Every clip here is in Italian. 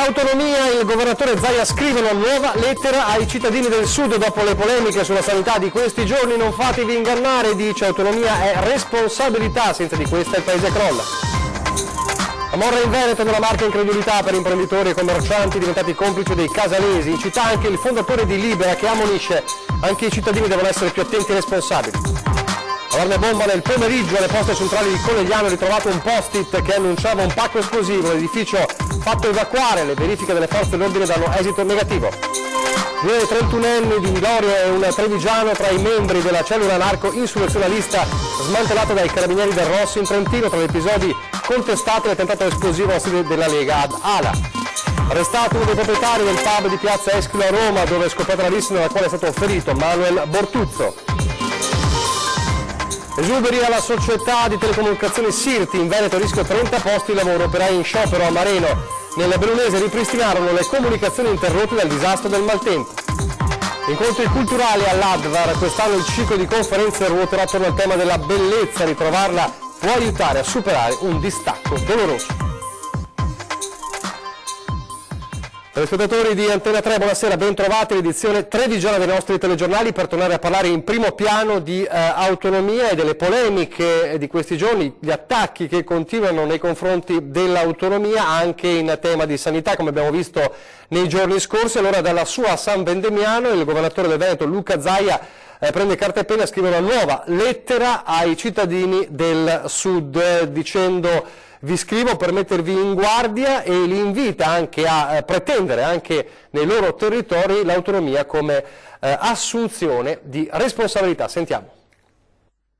Autonomia, il governatore Zaia scrive una nuova lettera ai cittadini del Sud dopo le polemiche sulla sanità di questi giorni. Non fatevi ingannare, dice Autonomia, è responsabilità, senza di questa il paese crolla. Camorra in Veneto, nella Marca incredulità per imprenditori e commercianti diventati complici dei casalesi. In città anche il fondatore di Libera che ammonisce anche i cittadini devono essere più attenti e responsabili. Allarme bomba nel pomeriggio alle poste centrali di Conegliano, ritrovato un post-it che annunciava un pacco esplosivo, l'edificio fatto evacuare, le verifiche delle forze dell'ordine danno esito negativo. Due 31enni di Milorio e un trevigiano tra i membri della cellula anarco-insurrezionalista smantellata dai carabinieri del Rosso in Trentino, tra gli episodi contestati l'attentato esplosivo alla sede della Lega ad Ala. Arrestato uno dei proprietari del pub di piazza Eschilo a Roma, dove è scoppiata la rissa nella quale è stato ferito Manuel Bortuzzo. Esuberi alla società di telecomunicazioni Sirti, in Veneto rischio 30 posti di lavoro, operai in sciopero a Mareno. Nel Bellunese ripristinarono le comunicazioni interrotte dal disastro del maltempo. Incontri culturali all'Advar, quest'anno il ciclo di conferenze ruoterà attorno al tema della bellezza, ritrovarla può aiutare a superare un distacco doloroso. Telespettatori di Antena 3, buonasera, ben trovati all'edizione trevigiana dei nostri telegiornali per tornare a parlare in primo piano di autonomia e delle polemiche di questi giorni, gli attacchi che continuano nei confronti dell'autonomia anche in tema di sanità, come abbiamo visto nei giorni scorsi. Allora dalla sua San Vendemiano il governatore del Veneto Luca Zaia prende carta e penna e scrive una nuova lettera ai cittadini del Sud dicendo: vi scrivo per mettervi in guardia, e li invita anche a pretendere anche nei loro territori l'autonomia come assunzione di responsabilità. Sentiamo.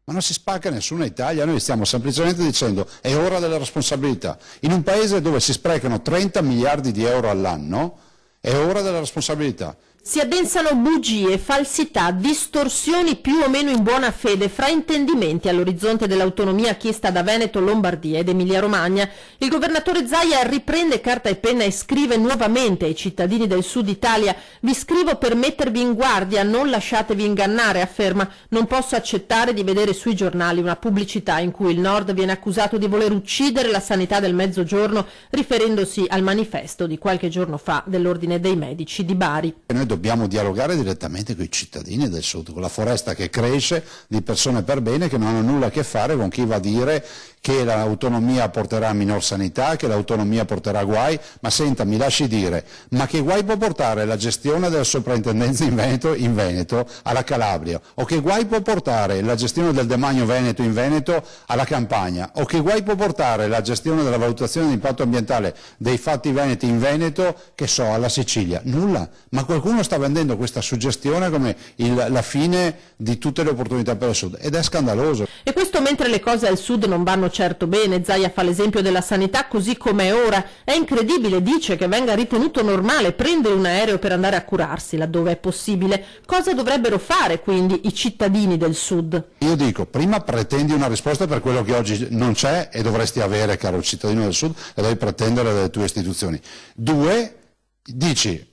Ma non si spacca nessuna Italia, noi stiamo semplicemente dicendo è ora della responsabilità. In un paese dove si sprecano 30 miliardi di euro all'anno è ora della responsabilità. Si addensano bugie, falsità, distorsioni più o meno in buona fede, fraintendimenti all'orizzonte dell'autonomia chiesta da Veneto, Lombardia ed Emilia-Romagna. Il governatore Zaia riprende carta e penna e scrive nuovamente ai cittadini del Sud Italia: vi scrivo per mettervi in guardia, non lasciatevi ingannare, afferma. Non posso accettare di vedere sui giornali una pubblicità in cui il Nord viene accusato di voler uccidere la sanità del Mezzogiorno, riferendosi al manifesto di qualche giorno fa dell'Ordine dei Medici di Bari. Noi dobbiamo dialogare direttamente con i cittadini del Sud, con la foresta che cresce di persone per bene che non hanno nulla a che fare con chi va a dire che l'autonomia porterà a minor sanità, che l'autonomia porterà guai. Ma senta, mi lasci dire, ma che guai può portare la gestione della soprintendenza in Veneto alla Calabria? O che guai può portare la gestione del demanio Veneto in Veneto alla Campania? O che guai può portare la gestione della valutazione di impatto ambientale dei fatti veneti in Veneto, che so, alla Sicilia? Nulla. Ma qualcuno sta vendendo questa suggestione come la fine di tutte le opportunità per il Sud, ed è scandaloso. E questo mentre le cose al Sud non vanno certo bene. Zaia fa l'esempio della sanità così come è ora. È incredibile, dice, che venga ritenuto normale prendere un aereo per andare a curarsi laddove è possibile. Cosa dovrebbero fare quindi i cittadini del Sud? Io dico, prima pretendi una risposta per quello che oggi non c'è e dovresti avere, caro cittadino del Sud, e devi pretendere dalle tue istituzioni. Due, dici: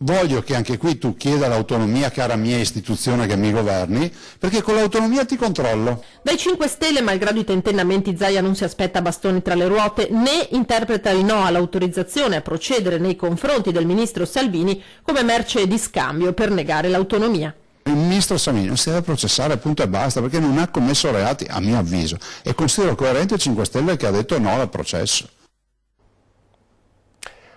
voglio che anche qui tu chieda l'autonomia, cara mia istituzione che mi governi, perché con l'autonomia ti controllo. Dai 5 Stelle, malgrado i tentennamenti, Zaia non si aspetta bastoni tra le ruote, né interpreta il no all'autorizzazione a procedere nei confronti del ministro Salvini come merce di scambio per negare l'autonomia. Il ministro Salvini non si deve processare, punto e basta, perché non ha commesso reati, a mio avviso, e considero coerente il 5 Stelle che ha detto no al processo.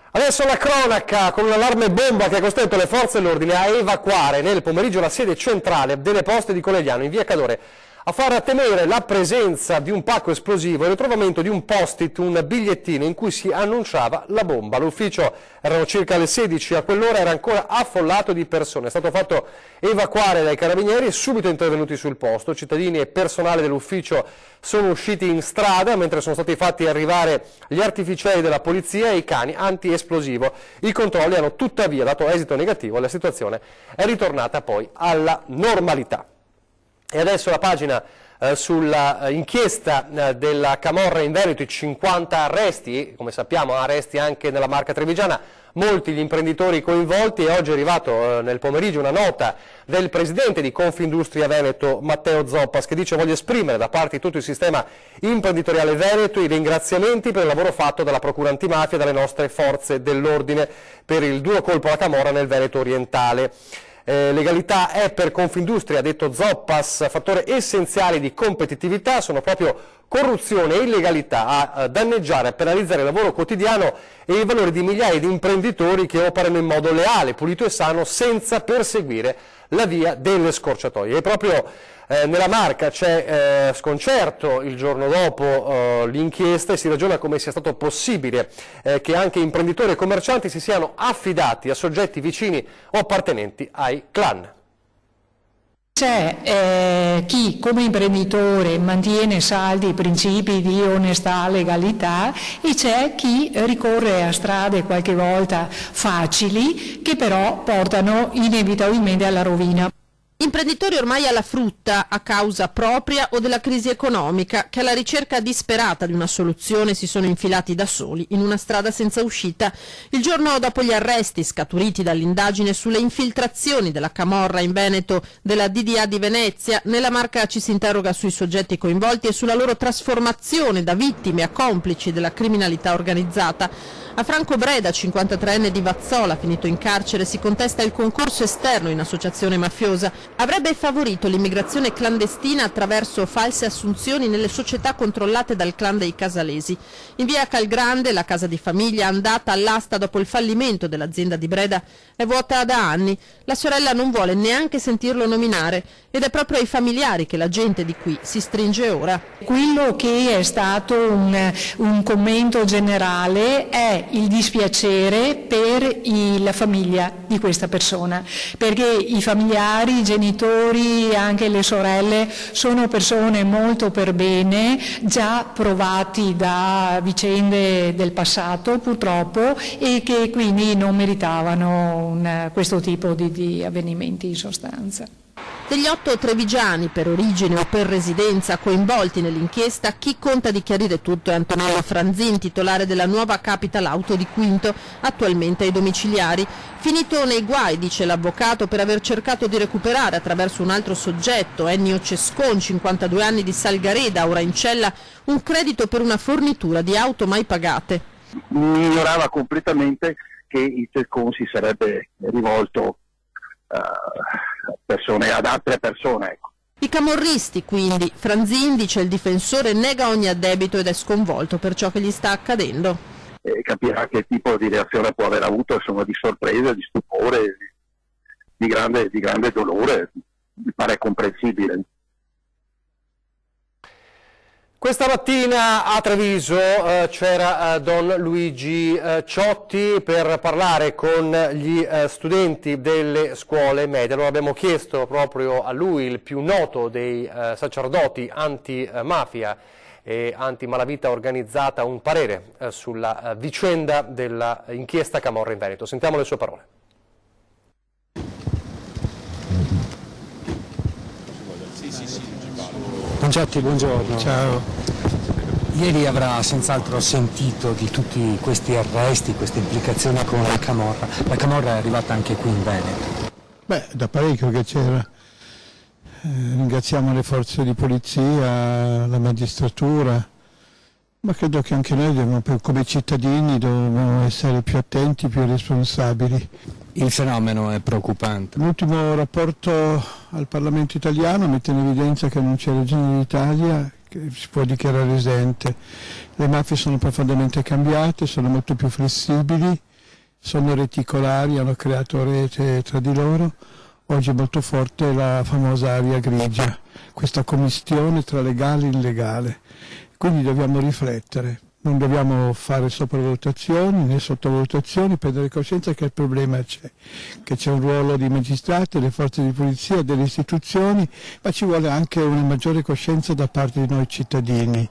Adesso la cronaca, con un allarme bomba che ha costretto le forze dell'ordine a evacuare nel pomeriggio la sede centrale delle poste di Conegliano in via Cadore, a far temere la presenza di un pacco esplosivo e il ritrovamento di un post-it, un bigliettino in cui si annunciava la bomba. L'ufficio, erano circa le 16, a quell'ora era ancora affollato di persone. È stato fatto evacuare dai carabinieri e subito intervenuti sul posto. Cittadini e personale dell'ufficio sono usciti in strada mentre sono stati fatti arrivare gli artificieri della polizia e i cani anti-esplosivo. I controlli hanno tuttavia dato esito negativo e la situazione è ritornata poi alla normalità. E adesso la pagina sulla inchiesta della Camorra in Veneto, i 50 arresti, come sappiamo arresti anche nella Marca trevigiana, molti gli imprenditori coinvolti e oggi è arrivato nel pomeriggio una nota del presidente di Confindustria Veneto, Matteo Zoppas, che dice: voglio esprimere da parte di tutto il sistema imprenditoriale veneto i ringraziamenti per il lavoro fatto dalla Procura Antimafia e dalle nostre forze dell'ordine per il duro colpo alla camorra nel Veneto orientale. Legalità è per Confindustria, ha detto Zoppas, fattore essenziale di competitività, sono proprio corruzione e illegalità a danneggiare e penalizzare il lavoro quotidiano e i valori di migliaia di imprenditori che operano in modo leale, pulito e sano senza perseguire la via delle scorciatoie. E proprio nella Marca c'è sconcerto il giorno dopo l'inchiesta e si ragiona come sia stato possibile che anche imprenditori e commercianti si siano affidati a soggetti vicini o appartenenti ai clan. C'è chi come imprenditore mantiene saldi i principi di onestà, legalità, e c'è chi ricorre a strade qualche volta facili che però portano inevitabilmente alla rovina. Imprenditori ormai alla frutta a causa propria o della crisi economica, che alla ricerca disperata di una soluzione si sono infilati da soli in una strada senza uscita. Il giorno dopo gli arresti scaturiti dall'indagine sulle infiltrazioni della camorra in Veneto della DDA di Venezia, nella Marca ci si interroga sui soggetti coinvolti e sulla loro trasformazione da vittime a complici della criminalità organizzata. A Franco Breda, 53enne di Vazzola, finito in carcere, si contesta il concorso esterno in associazione mafiosa. Avrebbe favorito l'immigrazione clandestina attraverso false assunzioni nelle società controllate dal clan dei Casalesi. In via Calgrande, la casa di famiglia andata all'asta dopo il fallimento dell'azienda di Breda è vuota da anni. La sorella non vuole neanche sentirlo nominare ed è proprio ai familiari che la gente di qui si stringe ora. Quello che è stato un commento generale è il dispiacere per la famiglia di questa persona, perché i familiari, i genitori, anche le sorelle sono persone molto per bene, già provati da vicende del passato purtroppo, e che quindi non meritavano questo tipo di avvenimenti in sostanza. Degli 8 trevigiani per origine o per residenza coinvolti nell'inchiesta, chi conta di chiarire tutto è Antonello Franzin, titolare della nuova Capital Auto di Quinto, attualmente ai domiciliari. Finito nei guai, dice l'avvocato, per aver cercato di recuperare attraverso un altro soggetto, Ennio Cescon, 52 anni di Salgareda, ora in cella, un credito per una fornitura di auto mai pagate. Ignorava completamente che il Cescon si sarebbe rivolto ad altre persone. Ecco. I camorristi, quindi. Franzin, dice il difensore, nega ogni addebito ed è sconvolto per ciò che gli sta accadendo. Capirà che tipo di reazione può aver avuto, insomma, di sorpresa, di stupore, di grande dolore, mi pare comprensibile. Questa mattina a Treviso c'era Don Luigi Ciotti per parlare con gli studenti delle scuole medie. Allora abbiamo chiesto proprio a lui, il più noto dei sacerdoti antimafia e antimalavita organizzata, un parere sulla vicenda dell'inchiesta Camorra in Veneto. Sentiamo le sue parole. Don Ciotti, buongiorno. Ciao. Ieri avrà senz'altro sentito di tutti questi arresti, queste implicazioni con la Camorra. La Camorra è arrivata anche qui in Veneto. Beh, da parecchio che c'era. Ringraziamo le forze di polizia, la magistratura, ma credo che anche noi come cittadini dobbiamo essere più attenti, più responsabili. Il fenomeno è preoccupante. L'ultimo rapporto al Parlamento italiano mette in evidenza che non c'è regione d'Italia che si può dichiarare esente. Le mafie sono profondamente cambiate, sono molto più flessibili, sono reticolari, hanno creato rete tra di loro. Oggi è molto forte la famosa area grigia, questa commistione tra legale e illegale. Quindi dobbiamo riflettere. Non dobbiamo fare sopravvalutazioni né sottovalutazioni, prendere coscienza che il problema c'è, che c'è un ruolo di magistrati, delle forze di polizia, delle istituzioni, ma ci vuole anche una maggiore coscienza da parte di noi cittadini.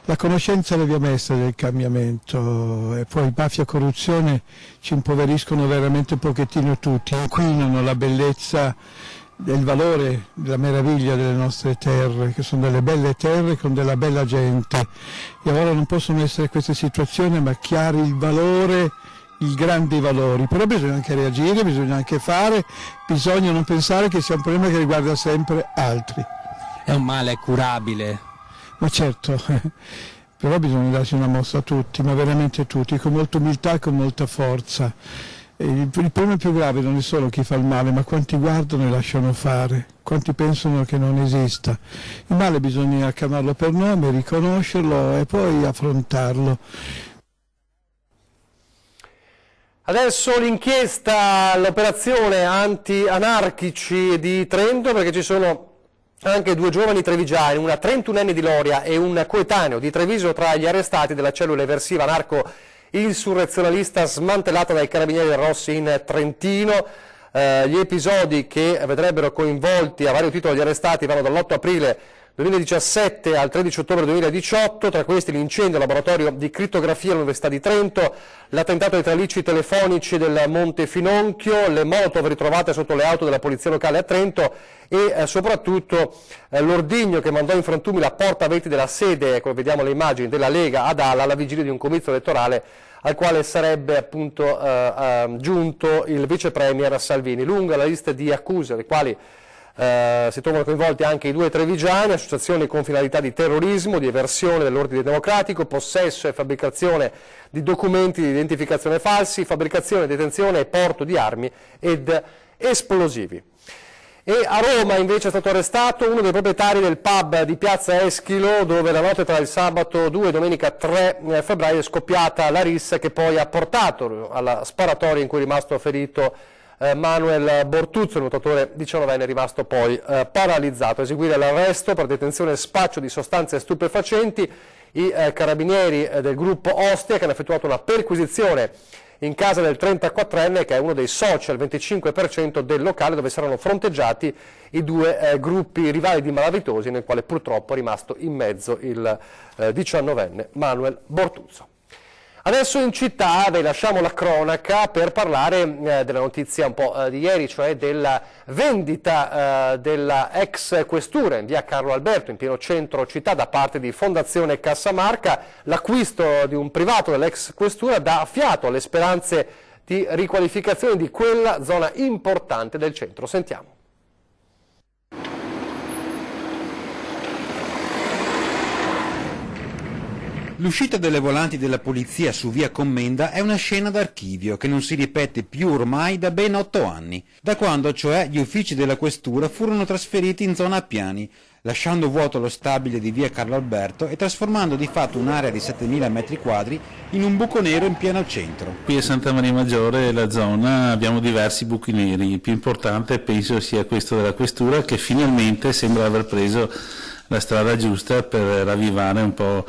La conoscenza è la via maestra del cambiamento, e poi mafia e corruzione ci impoveriscono veramente un pochettino tutti, inquinano la bellezza del valore, della meraviglia delle nostre terre, che sono delle belle terre con della bella gente, e allora non possono essere queste situazioni, ma chiari il valore il grande dei valori, però bisogna anche reagire, bisogna anche fare, bisogna non pensare che sia un problema che riguarda sempre altri. È un male curabile. Ma certo, però bisogna darsi una mossa a tutti, ma veramente tutti, con molta umiltà e con molta forza. Il problema più grave non è solo chi fa il male, ma quanti guardano e lasciano fare, quanti pensano che non esista. Il male bisogna chiamarlo per nome, riconoscerlo e poi affrontarlo. Adesso l'inchiesta, l'operazione anti-anarchici di Trento, perché ci sono anche due giovani trevigiani, una 31enne di Loria e un coetaneo di Treviso tra gli arrestati della cellula eversiva anarco-insurrezionalista smantellata dai carabinieri Rossi in Trentino. Gli episodi che vedrebbero coinvolti a vario titolo gli arrestati vanno dall'8 aprile 2017 al 13 ottobre 2018, tra questi l'incendio al laboratorio di crittografia all'Università di Trento, l'attentato ai tralicci telefonici del Monte Finonchio, le molotov ritrovate sotto le auto della polizia locale a Trento e soprattutto l'ordigno che mandò in frantumi la porta veti della sede, come vediamo le immagini, della Lega ad Ala alla vigilia di un comizio elettorale al quale sarebbe appunto giunto il vice premier Salvini. Lunga la lista di accuse, alle quali si trovano coinvolti anche i due trevigiani: associazioni con finalità di terrorismo, di eversione dell'ordine democratico, possesso e fabbricazione di documenti di identificazione falsi, fabbricazione, detenzione e porto di armi ed esplosivi. E a Roma invece è stato arrestato uno dei proprietari del pub di Piazza Eschilo, dove la notte tra il sabato 2 e domenica 3 febbraio è scoppiata la rissa che poi ha portato alla sparatoria in cui è rimasto ferito Manuel Bortuzzo, il nuotatore 19enne rimasto poi paralizzato. A eseguire l'arresto per detenzione e spaccio di sostanze stupefacenti i carabinieri del gruppo Ostia, che hanno effettuato una perquisizione in casa del 34enne, che è uno dei soci al 25% del locale dove saranno fronteggiati i due gruppi rivali di malavitosi, nel quale purtroppo è rimasto in mezzo il 19enne Manuel Bortuzzo. Adesso in città vi lasciamo la cronaca per parlare della notizia un po' di ieri, cioè della vendita della ex questura in via Carlo Alberto, in pieno centro città, da parte di Fondazione Cassamarca. L'acquisto di un privato dell'ex questura dà fiato alle speranze di riqualificazione di quella zona importante del centro. Sentiamo. L'uscita delle volanti della polizia su via Commenda è una scena d'archivio che non si ripete più ormai da ben 8 anni, da quando cioè gli uffici della questura furono trasferiti in zona Appiani, lasciando vuoto lo stabile di via Carlo Alberto e trasformando di fatto un'area di 7.000 metri quadri in un buco nero in pieno centro. Qui a Santa Maria Maggiore, la zona, abbiamo diversi buchi neri. Il più importante penso sia questo della questura, che finalmente sembra aver preso la strada giusta per ravvivare un po'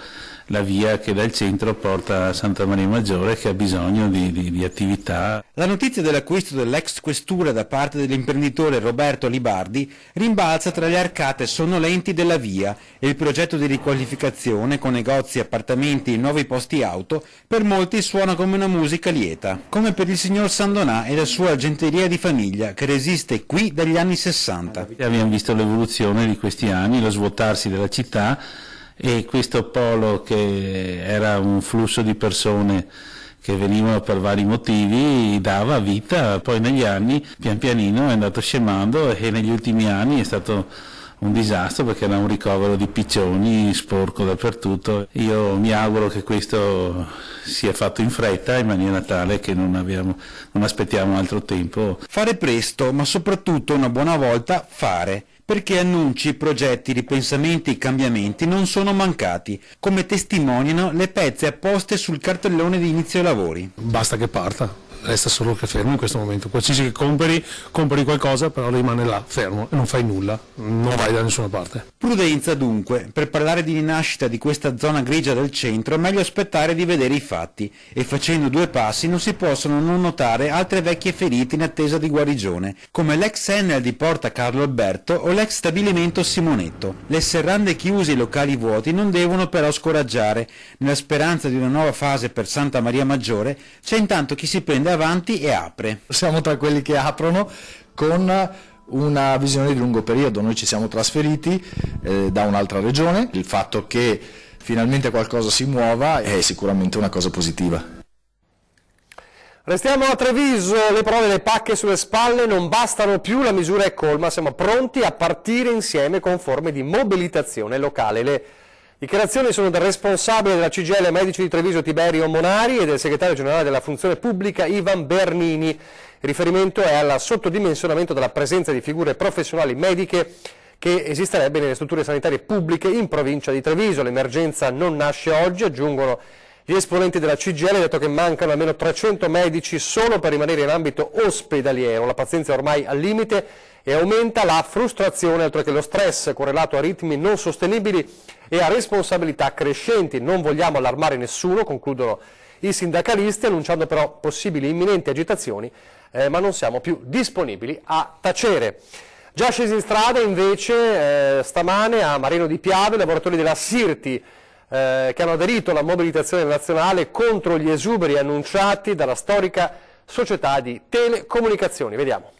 la via che dal centro porta a Santa Maria Maggiore, che ha bisogno di attività. La notizia dell'acquisto dell'ex questura da parte dell'imprenditore Roberto Libardi rimbalza tra le arcate sonnolenti della via e il progetto di riqualificazione con negozi, appartamenti e nuovi posti auto per molti suona come una musica lieta, come per il signor Sandonà e la sua argenteria di famiglia che resiste qui dagli anni 60. Abbiamo visto l'evoluzione di questi anni, lo svuotarsi della città, e questo polo, che era un flusso di persone che venivano per vari motivi, dava vita. Poi negli anni pian pianino è andato scemando e negli ultimi anni è stato un disastro, perché era un ricovero di piccioni sporco dappertutto. Io mi auguro che questo sia fatto in fretta, in maniera tale che non aspettiamo altro tempo. Fare presto, ma soprattutto una buona volta fare. Perché annunci, progetti, ripensamenti e cambiamenti non sono mancati, come testimoniano le pezze apposte sul cartellone di inizio lavori. Basta che parta, resta solo che fermo in questo momento. Qualsiasi che compri qualcosa, però rimane là, fermo, e non fai nulla, non vai da nessuna parte. Prudenza dunque, per parlare di rinascita di questa zona grigia del centro è meglio aspettare di vedere i fatti, e facendo 2 passi non si possono non notare altre vecchie ferite in attesa di guarigione, come l'ex Enel di Porta Carlo Alberto o l'ex stabilimento Simonetto. Le serrande chiuse e i locali vuoti non devono però scoraggiare. Nella speranza di una nuova fase per Santa Maria Maggiore c'è intanto chi si prende avanti e apre. Siamo tra quelli che aprono con una visione di lungo periodo. Noi ci siamo trasferiti da un'altra regione, il fatto che finalmente qualcosa si muova è sicuramente una cosa positiva. Restiamo a Treviso, le prove delle pacche sulle spalle non bastano più, la misura è colma, siamo pronti a partire insieme con forme di mobilitazione locale. Le dichiarazioni sono del responsabile della CGIL Medici di Treviso Tiberio Monari e del segretario generale della Funzione Pubblica Ivan Bernini. Il riferimento è al sottodimensionamento della presenza di figure professionali mediche che esisterebbe nelle strutture sanitarie pubbliche in provincia di Treviso. L'emergenza non nasce oggi, aggiungono gli esponenti della CGIL, detto che mancano almeno 300 medici solo per rimanere in ambito ospedaliero. La pazienza è ormai al limite e aumenta la frustrazione, oltre che lo stress correlato a ritmi non sostenibili e a responsabilità crescenti. Non vogliamo allarmare nessuno, concludono i sindacalisti, annunciando però possibili imminenti agitazioni, ma non siamo più disponibili a tacere. Già scesi in strada invece stamane a Marino di Piave, lavoratori della Sirti che hanno aderito alla mobilitazione nazionale contro gli esuberi annunciati dalla storica società di telecomunicazioni. Vediamo.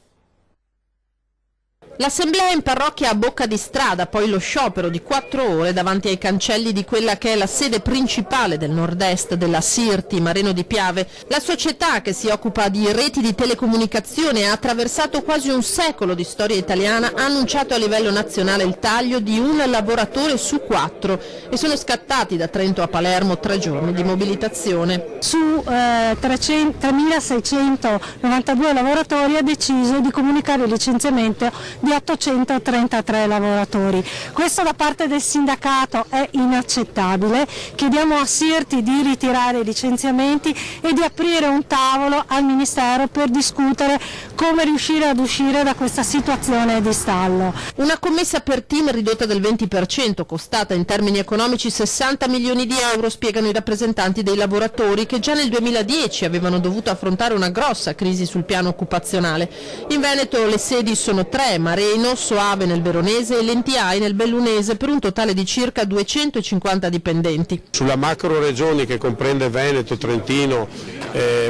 L'assemblea in parrocchia a Bocca di Strada, poi lo sciopero di 4 ore davanti ai cancelli di quella che è la sede principale del nord-est della Sirti, Marino di Piave. La società che si occupa di reti di telecomunicazione e ha attraversato quasi un secolo di storia italiana ha annunciato a livello nazionale il taglio di un lavoratore su 4 e sono scattati da Trento a Palermo 3 giorni di mobilitazione. Su 3.692 lavoratori ha deciso di comunicare il licenziamento di 833 lavoratori. Questo da parte del sindacato è inaccettabile. Chiediamo a Sirti di ritirare i licenziamenti e di aprire un tavolo al Ministero per discutere come riuscire ad uscire da questa situazione di stallo. Una commessa per team ridotta del 20%, costata in termini economici 60 milioni di euro, spiegano i rappresentanti dei lavoratori che già nel 2010 avevano dovuto affrontare una grossa crisi sul piano occupazionale. In Veneto le sedi sono 3, Mareno, Soave nel Veronese e Lentiai nel Bellunese, per un totale di circa 250 dipendenti. Sulla macro regione che comprende Veneto, Trentino,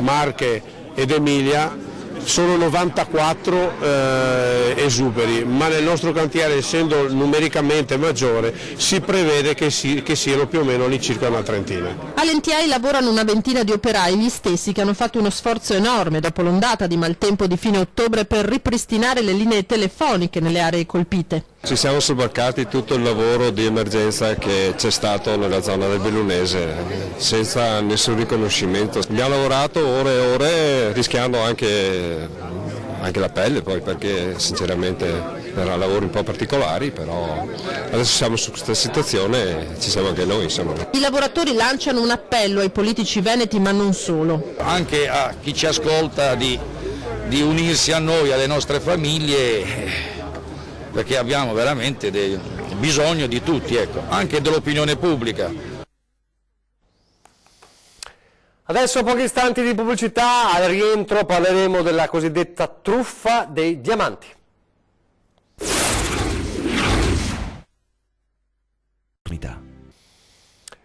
Marche ed Emilia sono 94 esuberi, ma nel nostro cantiere, essendo numericamente maggiore, si prevede che siano più o meno all'incirca una trentina. A Lentiai lavorano una ventina di operai, gli stessi che hanno fatto uno sforzo enorme dopo l'ondata di maltempo di fine ottobre per ripristinare le linee telefoniche nelle aree colpite. Ci siamo sobbarcati tutto il lavoro di emergenza che c'è stato nella zona del Bellunese, senza nessun riconoscimento. Abbiamo lavorato ore e ore, rischiando anche la pelle poi, perché sinceramente erano lavori un po' particolari, però adesso siamo su questa situazione e ci siamo anche noi, insomma. I lavoratori lanciano un appello ai politici veneti, ma non solo. Anche a chi ci ascolta di unirsi a noi, alle nostre famiglie, perché abbiamo veramente bisogno di tutti, ecco, anche dell'opinione pubblica. Adesso pochi istanti di pubblicità, al rientro parleremo della cosiddetta truffa dei diamanti.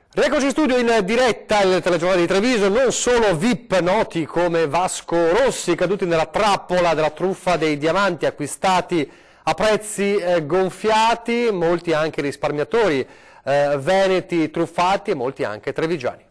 Rieccoci in studio in diretta il telegiornale di Treviso. Non solo VIP noti come Vasco Rossi caduti nella trappola della truffa dei diamanti acquistati a prezzi gonfiati, molti anche risparmiatori veneti truffati e molti anche trevigiani.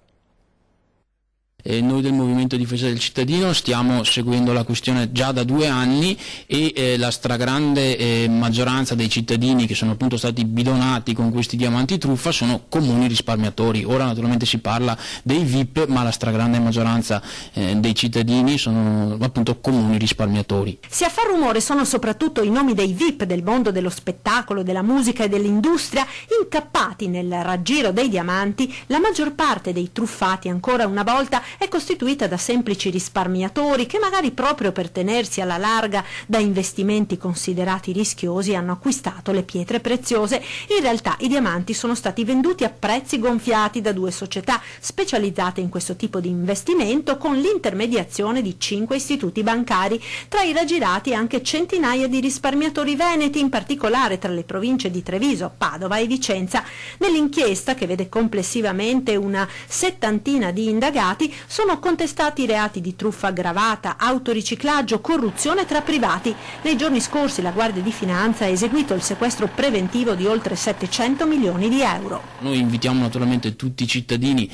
Noi del Movimento Difesa del Cittadino stiamo seguendo la questione già da 2 anni e la stragrande maggioranza dei cittadini che sono appunto stati bidonati con questi diamanti truffa sono comuni risparmiatori. Ora naturalmente si parla dei VIP, ma la stragrande maggioranza dei cittadini sono appunto comuni risparmiatori. Se a far rumore sono soprattutto i nomi dei VIP del mondo dello spettacolo, della musica e dell'industria, incappati nel raggiro dei diamanti, la maggior parte dei truffati ancora una volta è costituita da semplici risparmiatori che magari proprio per tenersi alla larga da investimenti considerati rischiosi hanno acquistato le pietre preziose. In realtà i diamanti sono stati venduti a prezzi gonfiati da 2 società specializzate in questo tipo di investimento, con l'intermediazione di 5 istituti bancari. Tra i raggirati anche centinaia di risparmiatori veneti, in particolare tra le province di Treviso, Padova e Vicenza. Nell'inchiesta, che vede complessivamente una 70ina di indagati, sono contestati reati di truffa aggravata, autoriciclaggio, corruzione tra privati. Nei giorni scorsi la Guardia di Finanza ha eseguito il sequestro preventivo di oltre 700 milioni di euro. Noi invitiamo naturalmente tutti i cittadini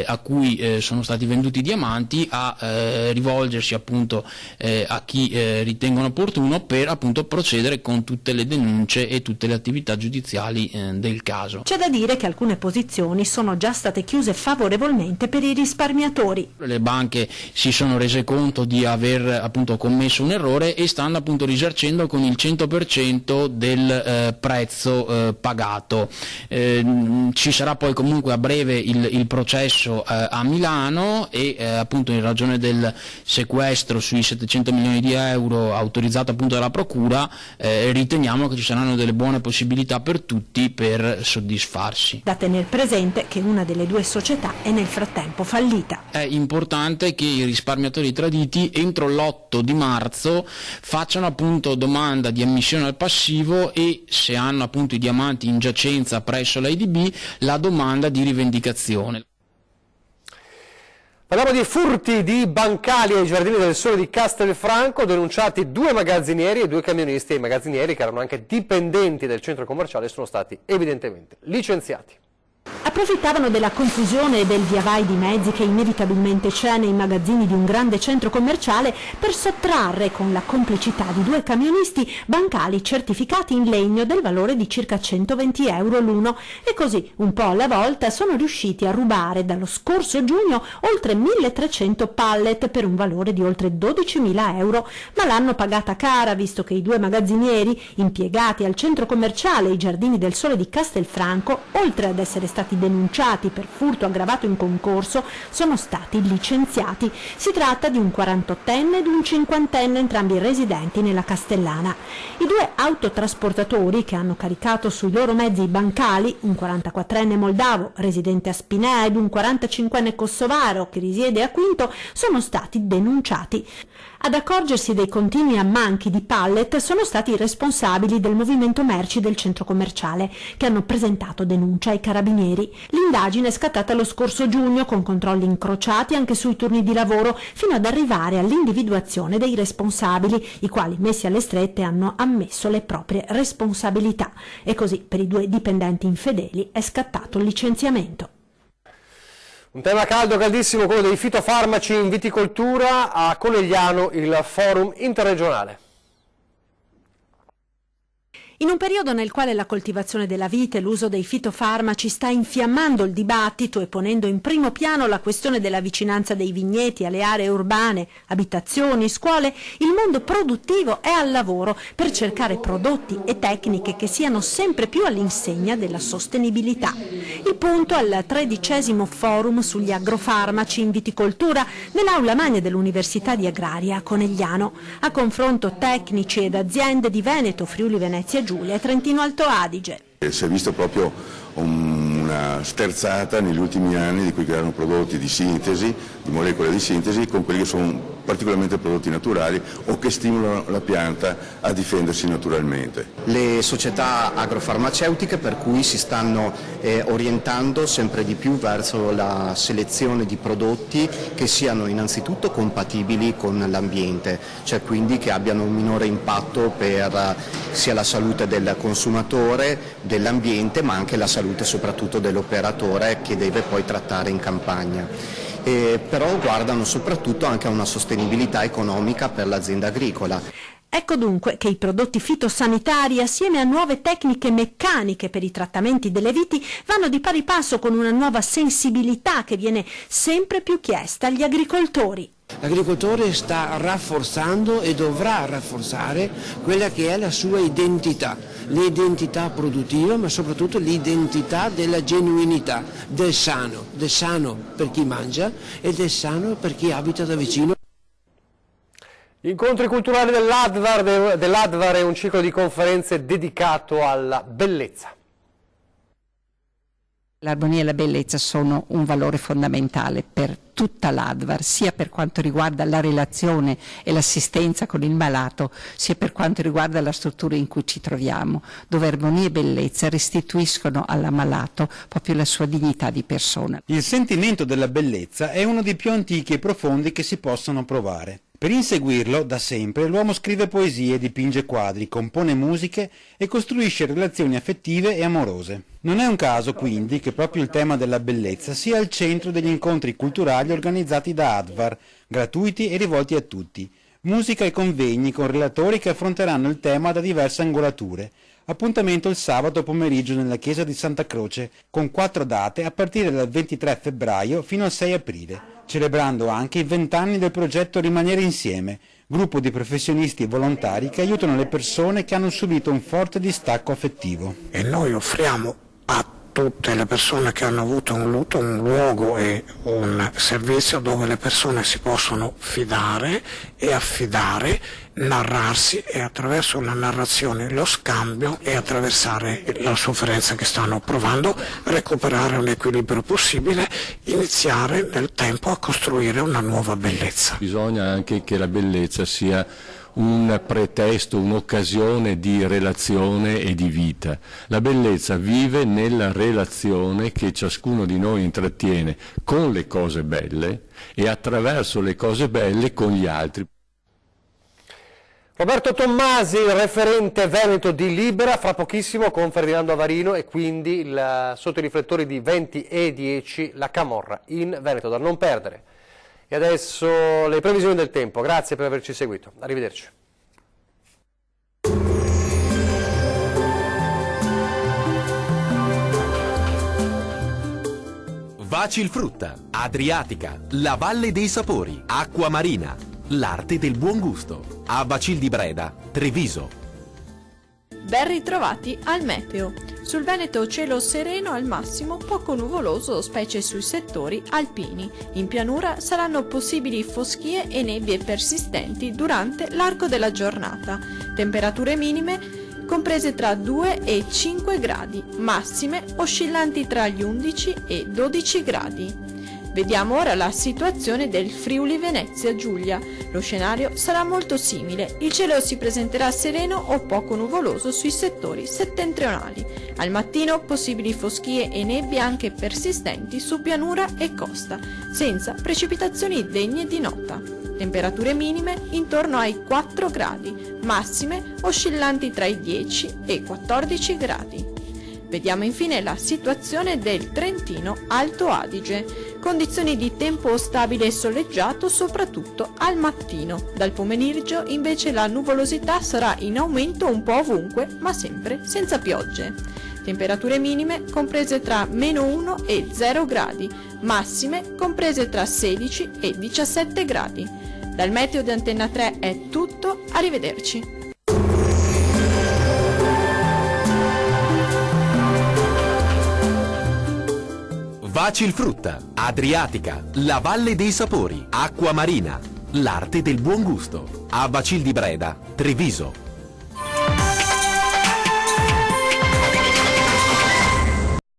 a cui sono stati venduti diamanti a rivolgersi appunto a chi ritengono opportuno per appunto procedere con tutte le denunce e tutte le attività giudiziali del caso. C'è da dire che alcune posizioni sono già state chiuse favorevolmente per i risparmiatori. Le banche si sono rese conto di aver appunto commesso un errore e stanno appunto risarcendo con il 100% del prezzo pagato. Ci sarà poi comunque a breve il processo a Milano e appunto in ragione del sequestro sui 700 milioni di euro autorizzato appunto dalla Procura riteniamo che ci saranno delle buone possibilità per tutti per soddisfarsi. Da tenere presente che una delle due società è nel frattempo fallita. È importante che i risparmiatori traditi entro l'8 di marzo facciano appunto domanda di ammissione al passivo e se hanno appunto i diamanti in giacenza presso l'AIDB la domanda di rivendicazione. Parliamo di furti di bancali ai Giardini del Sole di Castelfranco, denunciati 2 magazzinieri e 2 camionisti, e i magazzinieri, che erano anche dipendenti del centro commerciale, sono stati evidentemente licenziati. Approfittavano della confusione e del viavai di mezzi che inevitabilmente c'è nei magazzini di un grande centro commerciale per sottrarre, con la complicità di 2 camionisti, bancali certificati in legno del valore di circa 120 euro l'uno, e così, un po' alla volta, sono riusciti a rubare dallo scorso giugno oltre 1300 pallet per un valore di oltre 12.000 euro, ma l'hanno pagata cara, visto che i 2 magazzinieri, impiegati al centro commerciale I Giardini del Sole di Castelfranco, oltre ad essere stati denunciati per furto aggravato in concorso, sono stati licenziati. Si tratta di un 48enne ed un 50enne, entrambi residenti nella Castellana. I 2 autotrasportatori che hanno caricato sui loro mezzi i bancali, un 44enne moldavo residente a Spinea ed un 45enne kosovaro che risiede a Quinto, sono stati denunciati. Ad accorgersi dei continui ammanchi di pallet sono stati i responsabili del movimento merci del centro commerciale, che hanno presentato denuncia ai carabinieri. L'indagine è scattata lo scorso giugno, con controlli incrociati anche sui turni di lavoro, fino ad arrivare all'individuazione dei responsabili, i quali, messi alle strette, hanno ammesso le proprie responsabilità. E così per i 2 dipendenti infedeli è scattato il licenziamento. Un tema caldo, caldissimo, quello dei fitofarmaci in viticoltura. A Conegliano il forum interregionale. In un periodo nel quale la coltivazione della vite e l'uso dei fitofarmaci sta infiammando il dibattito e ponendo in primo piano la questione della vicinanza dei vigneti alle aree urbane, abitazioni, scuole, il mondo produttivo è al lavoro per cercare prodotti e tecniche che siano sempre più all'insegna della sostenibilità. Il punto è il 13° forum sugli agrofarmaci in viticoltura nell'aula magna dell'Università di Agraria a Conegliano, a confronto tecnici ed aziende di Veneto, Friuli Venezia Giulia e Trentino Alto Adige. Si è visto proprio una sterzata negli ultimi anni di quelli che erano prodotti di sintesi, di molecole di sintesi, con quelli che sono particolarmente prodotti naturali o che stimolano la pianta a difendersi naturalmente. Le società agrofarmaceutiche per cui si stanno orientando sempre di più verso la selezione di prodotti che siano innanzitutto compatibili con l'ambiente, cioè quindi che abbiano un minore impatto per sia la salute del consumatore, dell'ambiente, ma anche la salute soprattutto dell'operatore che deve poi trattare in campagna. Però guardano soprattutto anche a una sostenibilità economica per l'azienda agricola. Ecco dunque che i prodotti fitosanitari, assieme a nuove tecniche meccaniche per i trattamenti delle viti, vanno di pari passo con una nuova sensibilità che viene sempre più chiesta agli agricoltori. L'agricoltore sta rafforzando e dovrà rafforzare quella che è la sua identità, l'identità produttiva, ma soprattutto l'identità della genuinità, del sano per chi mangia e del sano per chi abita da vicino. Gli incontri culturali dell'Advar è un ciclo di conferenze dedicato alla bellezza. L'armonia e la bellezza sono un valore fondamentale per tutta l'ADVAR, sia per quanto riguarda la relazione e l'assistenza con il malato, sia per quanto riguarda la struttura in cui ci troviamo, dove armonia e bellezza restituiscono all'ammalato proprio la sua dignità di persona. Il sentimento della bellezza è uno dei più antichi e profondi che si possano provare. Per inseguirlo, da sempre, l'uomo scrive poesie, dipinge quadri, compone musiche e costruisce relazioni affettive e amorose. Non è un caso, quindi, che proprio il tema della bellezza sia al centro degli incontri culturali organizzati da ADVAR, gratuiti e rivolti a tutti. Musica e convegni con relatori che affronteranno il tema da diverse angolature. Appuntamento il sabato pomeriggio nella chiesa di Santa Croce, con 4 date a partire dal 23 febbraio fino al 6 aprile. Celebrando anche i 20 anni del progetto Rimanere Insieme, gruppo di professionisti e volontari che aiutano le persone che hanno subito un forte distacco affettivo. E noi offriamo a tutte le persone che hanno avuto un lutto un luogo e un servizio dove le persone si possono fidare e affidare, narrarsi e attraverso una narrazione lo scambio e attraversare la sofferenza che stanno provando, recuperare un equilibrio possibile, iniziare nel tempo a costruire una nuova bellezza. Bisogna anche che la bellezza sia un pretesto, un'occasione di relazione e di vita. La bellezza vive nella relazione che ciascuno di noi intrattiene con le cose belle e attraverso le cose belle con gli altri. Roberto Tommasi, referente veneto di Libera, fra pochissimo con Ferdinando Avarino e quindi sotto i riflettori di 20 e 10 la Camorra in Veneto, da non perdere. E adesso le previsioni del tempo. Grazie per averci seguito. Arrivederci. Vacilfrutta, Adriatica, la Valle dei Sapori, Acqua Marina, l'arte del buon gusto. A Bacil di Breda, Treviso. Ben ritrovati al meteo. Sul Veneto cielo sereno al massimo, poco nuvoloso, specie sui settori alpini. In pianura saranno possibili foschie e nebbie persistenti durante l'arco della giornata. Temperature minime comprese tra 2 e 5 gradi, massime oscillanti tra gli 11 e 12 gradi. Vediamo ora la situazione del Friuli Venezia Giulia. Lo scenario sarà molto simile. Il cielo si presenterà sereno o poco nuvoloso sui settori settentrionali. Al mattino possibili foschie e nebbie anche persistenti su pianura e costa, senza precipitazioni degne di nota. Temperature minime intorno ai 4 gradi, massime oscillanti tra i 10 e i 14 gradi. Vediamo infine la situazione del Trentino Alto Adige. Condizioni di tempo stabile e soleggiato soprattutto al mattino. Dal pomeriggio invece la nuvolosità sarà in aumento un po' ovunque, ma sempre senza piogge. Temperature minime comprese tra -1 e 0 gradi, massime comprese tra 16 e 17 gradi. Dal meteo di Antenna 3 è tutto, arrivederci. Vacilfrutta, Adriatica, la Valle dei Sapori, Acqua Marina, l'arte del buon gusto. A Bacil di Breda, Treviso.